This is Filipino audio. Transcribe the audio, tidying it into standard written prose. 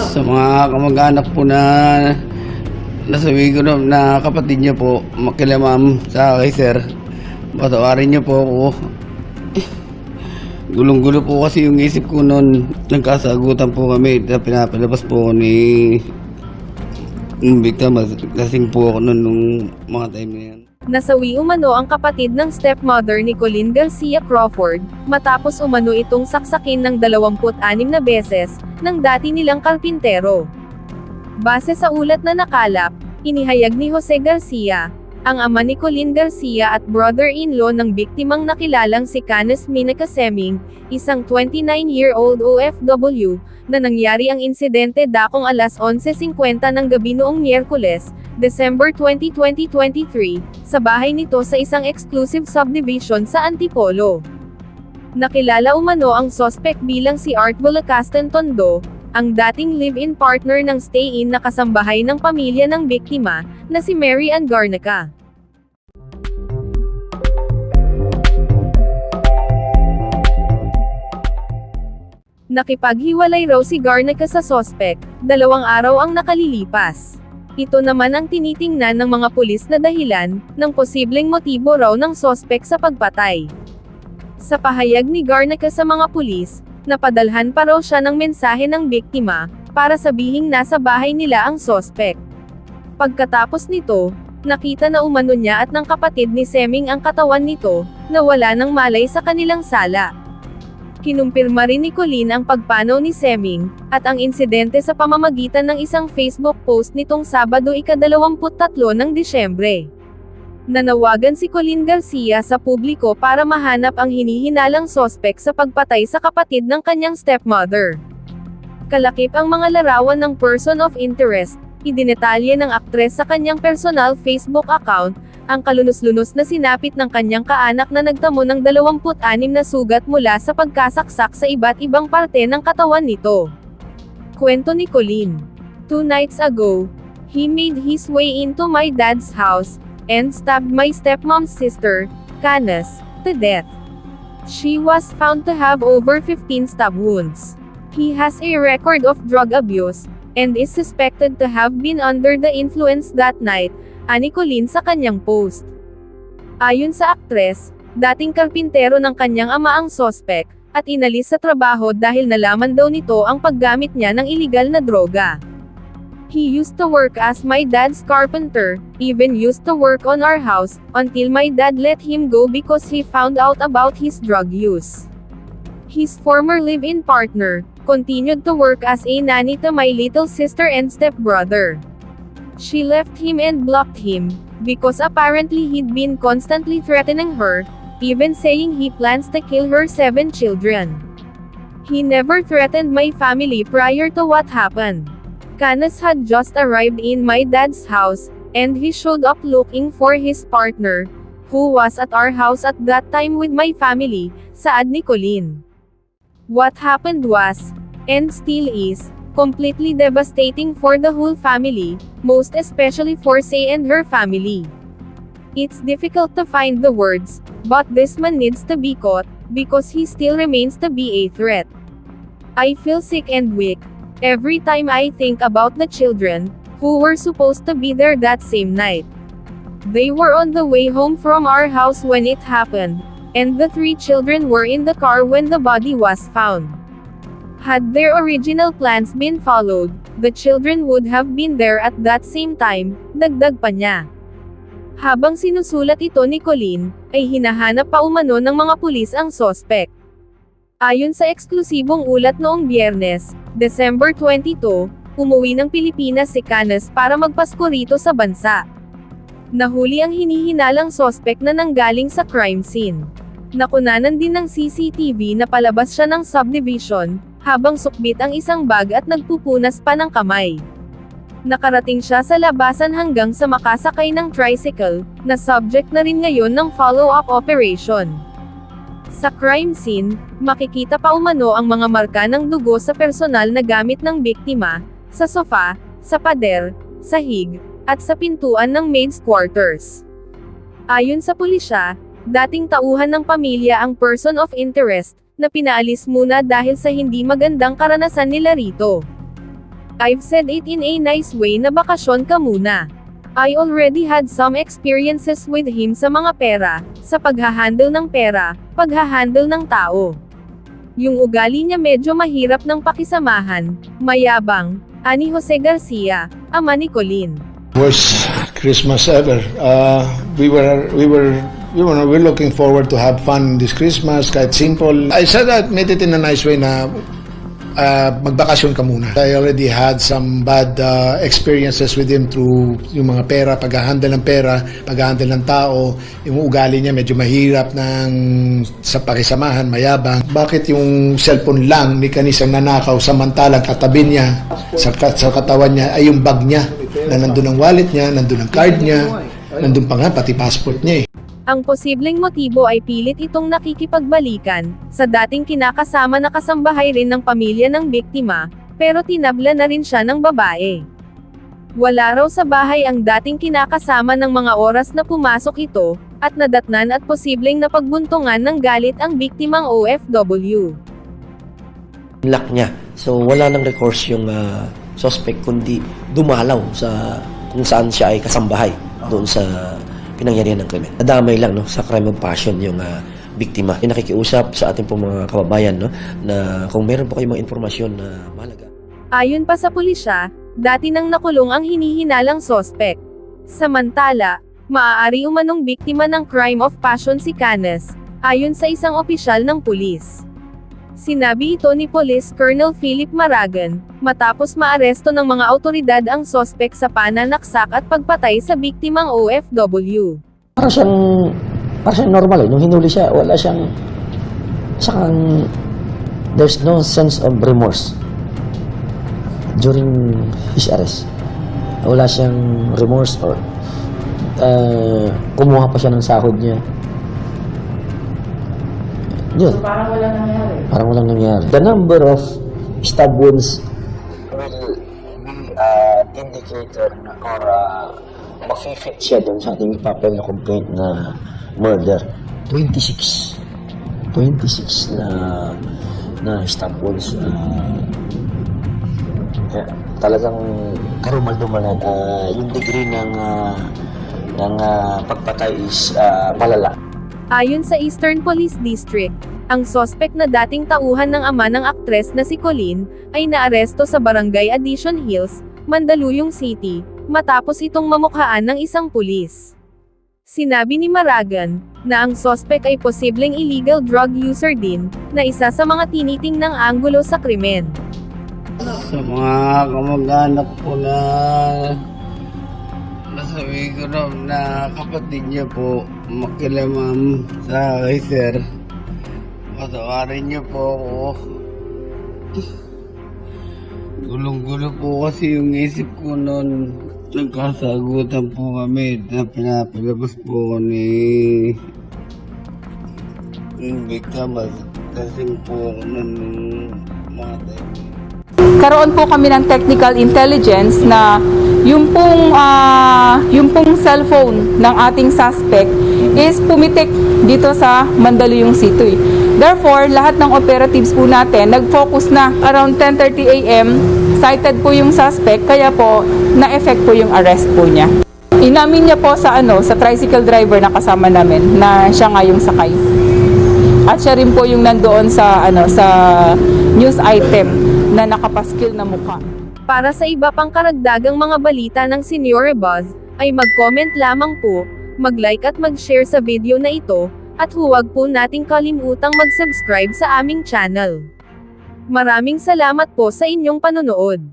Sa mga kamag-anak po na nasabi ko na kapatid niya po, makila ma'am sa kay sir, patawarin niyo po ako. Gulong-gulo po kasi yung isip ko noon. Nagkasagutan po kami na pinapalabas po ako ni biktima. Lasing po ako noon nung mga time na yan. Nasawi umano ang kapatid ng stepmother ni Colleen Garcia Crawford, matapos umano itong saksakin ng 26 na beses, ng dati nilang karpintero. Base sa ulat na nakalap, inihayag ni Jose Garcia, ang ama ni Colleen Garcia at brother-in-law ng biktimang nakilalang si Canes Minaca Seming, isang 29-year-old OFW, na nangyari ang insidente dakong alas 11:50 ng gabi noong Miyerkules, December 20, 2023, sa bahay nito sa isang exclusive subdivision sa Antipolo. Nakilala umano ang suspect bilang si Art Bulacasten Tondo, ang dating live-in partner ng stay-in na kasambahay ng pamilya ng biktima, na si Mary Ann Garnaca. Nakipaghiwalay raw si Garnaca sa suspect, 2 araw ang nakalilipas. Ito naman ang tinitingnan ng mga pulis na dahilan, ng posibleng motibo raw ng suspect sa pagpatay. Sa pahayag ni Garnaca sa mga pulis, napadalhan pa raw siya ng mensahe ng biktima, para sabihing nasa bahay nila ang suspect. Pagkatapos nito, nakita na umano niya at ng kapatid ni Seming ang katawan nito, na wala ng malay sa kanilang sala. Kinumpirma rin ni Colleen ang pagpanaw ni Seming, at ang insidente sa pamamagitan ng isang Facebook post nitong Sabado ika-23 ng Disyembre. Nanawagan si Colleen Garcia sa publiko para mahanap ang hinihinalang suspect sa pagpatay sa kapatid ng kanyang stepmother. Kalakip ang mga larawan ng person of interest, idinetalye ng aktres sa kanyang personal Facebook account, ang kalunos-lunos na sinapit ng kanyang kaanak na nagtamo ng 26 na sugat mula sa pagkasaksak sa iba't ibang parte ng katawan nito. Kwento ni Colleen. 2 nights ago, he made his way into my dad's house, and stabbed my stepmom's sister, Canes, to death. She was found to have over 15 stab wounds. He has a record of drug abuse, and is suspected to have been under the influence that night, ani Colleen sa kanyang post. Ayon sa aktres, dating karpintero ng kanyang ama ang suspect, at inalis sa trabaho dahil nalaman daw nito ang paggamit niya ng iligal na droga. He used to work as my dad's carpenter, even used to work on our house, until my dad let him go because he found out about his drug use. His former live-in partner continued to work as a nanny to my little sister and stepbrother. She left him and blocked him, because apparently he'd been constantly threatening her, even saying he plans to kill her 7 children. He never threatened my family prior to what happened. Canes had just arrived in my dad's house, and he showed up looking for his partner, who was at our house at that time with my family, saad ni Colleen. What happened was, and still is, completely devastating for the whole family, most especially for Say and her family. It's difficult to find the words, but this man needs to be caught, because he still remains to be a threat. I feel sick and weak every time I think about the children, who were supposed to be there that same night. They were on the way home from our house when it happened, and the 3 children were in the car when the body was found. Had their original plans been followed, the children would have been there at that same time, dagdag pa niya. Habang sinusulat ito ni Colleen, ay hinahanap pa umano ng mga pulis ang suspect. Ayon sa eksklusibong ulat noong Biyernes, December 22, umuwi ng Pilipinas si Canes para magpasko rito sa bansa. Nahuli ang hinihinalang suspect na nanggaling sa crime scene. Nakunanan din ng CCTV na palabas siya ng subdivision, habang sukbit ang isang bag at nagpupunas pa ng kamay. Nakarating siya sa labasan hanggang sa makasakay ng tricycle, na subject na rin ngayon ng follow-up operation. Sa crime scene, makikita pa umano ang mga marka ng dugo sa personal na gamit ng biktima, sa sofa, sa pader, sahig, at sa pintuan ng maid's quarters. Ayon sa pulisya, dating tauhan ng pamilya ang person of interest, na pinaalis muna dahil sa hindi magandang karanasan nila rito. I've said it in a nice way na bakasyon ka muna. I already had some experiences with him sa mga pera, sa paghahandle ng pera, paghahandle ng tao. Yung ugali niya medyo mahirap ng pakisamahan, mayabang, ani Jose Garcia, ama ni Colleen. Worst Christmas ever. We're looking forward to have fun this Christmas, kahit simple. I said that, made it in a nice way na magbakasyon ka muna. I already had some bad experiences with him through yung mga pera, pag-handle ng pera, pag-handle ng tao, yung ugali niya medyo mahirap sa pakisamahan, mayabang. Bakit yung cellphone lang, mekanis ang nanakaw, samantalang katabi niya, sa katawan niya, ay yung bag niya, na nandun ang wallet niya, nandun ang card niya, nandun pa nga, pati passport niya eh. Ang posibleng motibo ay pilit itong nakikipagbalikan, sa dating kinakasama na kasambahay rin ng pamilya ng biktima, pero tinabla na rin siya ng babae. Wala raw sa bahay ang dating kinakasama ng mga oras na pumasok ito, at nadatnan at posibleng napagbuntungan ng galit ang biktimang OFW. Lock niya. So wala nang recourse yung suspect kundi dumalaw sa kung saan siya ay kasambahay doon sa pinangyarihan ng krimen. Nadamay lang sa crime of passion yung biktima. Yung nakikiusap sa ating pong mga kababayan na kung meron po kayong mga informasyon na mahalaga. Ayon pa sa pulisya, dati nang nakulong ang hinihinalang sospek. Samantala, maaari umanong biktima ng crime of passion si Canes, ayon sa isang opisyal ng pulis. Sinabi ito ni Police Colonel Philip Maragan, matapos maaresto ng mga otoridad ang sospek sa pananaksak at pagpatay sa biktimang OFW. Para siyang normal nung hinuli siya, wala siyang, there's no sense of remorse during his arrest. Wala siyang remorse or kumuha pa siya ng sahod niya. Yun. So, parang walang nangyari. The number of stab wounds will be indicator or mag-fit siya dun sa ating papel na complaint na murder. 26 na stab wounds. Talagang karumal-dumal yung degree ng pagpatay is malala. Ayon sa Eastern Police District, ang sospek na dating tauhan ng ama ng aktres na si Colleen, ay naaresto sa Barangay Addition Hills, Mandaluyong City, matapos itong mamukhaan ng isang pulis. Sinabi ni Maragan, na ang sospek ay posibleng illegal drug user din, na isa sa mga tinitingnang anggulo sa krimen. Sa mga kamag-anak po na nasabi ko na kapatid niya po, makilamam sa kay sir. Patawarin niyo po ako. Gulong-gulo po kasi yung isip ko noon. Nagkasagutan po kami na pinapalabas po ni biktima. Kasing po ako ng mga tayo. Karoon po kami ng technical intelligence na yung pong cellphone ng ating suspect is pumitik dito sa Mandaluyong City. Therefore, lahat ng operatives po natin nag-focus na around 10:30 AM, cited po yung suspect, kaya po na-effect po yung arrest po niya. Inamin niya po sa tricycle driver na kasama namin na siya nga yung sakay. At siya rin po yung nandoon sa news item na nakapaskil na mukha. Para sa iba pang karagdagang mga balita ng Senior Buzz, ay mag-comment lamang po, mag-like at mag-share sa video na ito, at huwag po nating kalimutang mag-subscribe sa aming channel. Maraming salamat po sa inyong panonood.